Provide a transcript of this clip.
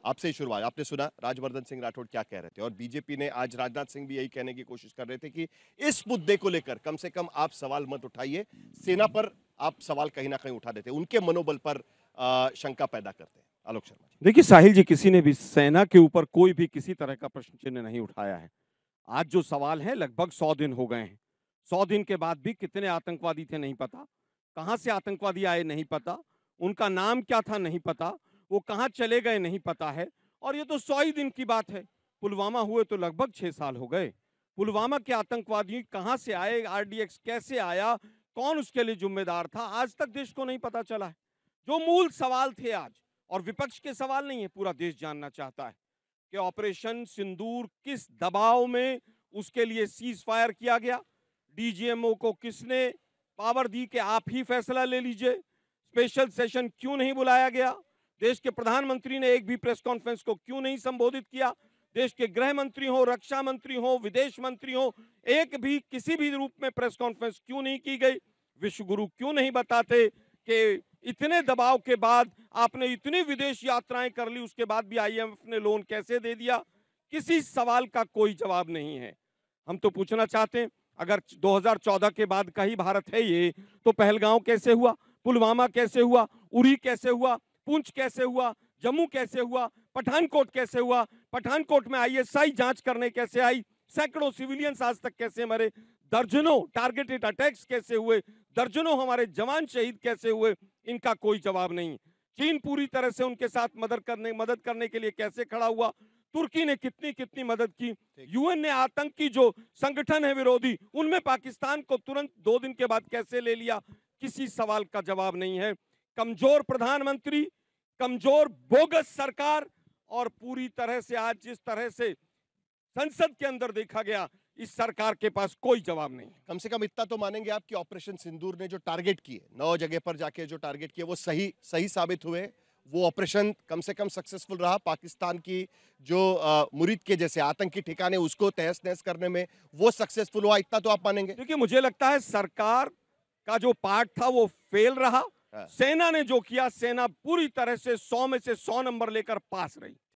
आपसे ही शुरुआत। आपने सुना राजवर्धन सिंह राठौड़ क्या कह रहे थे और बीजेपी ने आज राजनाथ सिंह भी यही कहने की कोशिश कर रहे थे कि इस मुद्दे को लेकर कम से कम आप सवाल मत उठाइए, सेना पर आप सवाल कहीं ना कहीं उठा देते हैं, उनके मनोबल पर शंका पैदा करते हैं। आलोक शर्मा जी। देखिए साहिल जी, किसी ने भी सेना के ऊपर कोई भी किसी तरह का प्रश्न चिन्ह नहीं उठाया है। आज जो सवाल है लगभग 100 दिन हो गए हैं। 100 दिन के बाद भी कितने आतंकवादी थे नहीं पता, कहां से आतंकवादी आए नहीं पता, उनका नाम क्या था नहीं पता, वो कहां चले गए नहीं पता है। और ये तो 100 ही दिन की बात है। पुलवामा हुए तो लगभग 6 साल हो गए। पुलवामा के आतंकवादी कहां से आए, आरडीएक्स कैसे आया, कौन उसके लिए जिम्मेदार था, आज तक देश को नहीं पता चला है। जो मूल सवाल थे आज, और विपक्ष के सवाल नहीं है, पूरा देश जानना चाहता है कि ऑपरेशन सिंदूर किस दबाव में उसके लिए सीज फायर किया गया, डीजीएमओ को किसने पावर दी कि आप ही फैसला ले लीजिए, स्पेशल सेशन क्यों नहीं बुलाया गया, देश के प्रधानमंत्री ने एक भी प्रेस कॉन्फ्रेंस को क्यों नहीं संबोधित किया, देश के गृह मंत्री हो, रक्षा मंत्री हो, विदेश मंत्री हो, एक भी किसी भी रूप में प्रेस कॉन्फ्रेंस क्यों नहीं की गई, विश्व गुरु क्यों नहीं बताते कि इतने दबाव के बाद आपने इतनी विदेश यात्राएं कर ली, उसके बाद भी आईएमएफ ने लोन कैसे दे दिया। किसी सवाल का कोई जवाब नहीं है। हम तो पूछना चाहते हैं, अगर 2014 के बाद का ही भारत है ये, तो पहलगांव कैसे हुआ, पुलवामा कैसे हुआ, उरी कैसे हुआ, पुंछ कैसे हुआ, जम्मू कैसे हुआ, पठानकोट कैसे हुआ, पठानकोट में आईएसआई जांच करने कैसे आई, सैकड़ों सिविलियंस आज तक कैसे मरे, दर्जनों टारगेटेड अटैक्स कैसे हुए, दर्जनों हमारे जवान शहीद कैसे हुए, इनका कोई जवाब नहीं। चीन पूरी तरह से उनके साथ मदद करने के लिए कैसे खड़ा हुआ, तुर्की ने कितनी कितनी मदद की, यूएन ने आतंकी जो संगठन है विरोधी, उनमें पाकिस्तान को तुरंत 2 दिन के बाद कैसे ले लिया, किसी सवाल का जवाब नहीं है। कमजोर प्रधानमंत्री, कमजोर बोगस सरकार, और पूरी तरह से आज जिस तरह से संसद के अंदर देखा गया, इस सरकार के पास कोई जवाब नहीं। कम से कम इतना तो मानेंगे आप कि ऑपरेशन सिंदूर ने जो टारगेट किए, 9 जगह पर जाके जो टारगेट किए वो सही साबित हुए, वो ऑपरेशन कम से कम सक्सेसफुल रहा। पाकिस्तान की जो मुरीद के जैसे आतंकी ठिकाने उसको तहस नहस करने में वो सक्सेसफुल हुआ, इतना तो आप मानेंगे। देखिए, मुझे लगता है सरकार का जो पार्ट था वो फेल रहा। हाँ। सेना ने जो किया, सेना पूरी तरह से 100 में से 100 नंबर लेकर पास रही।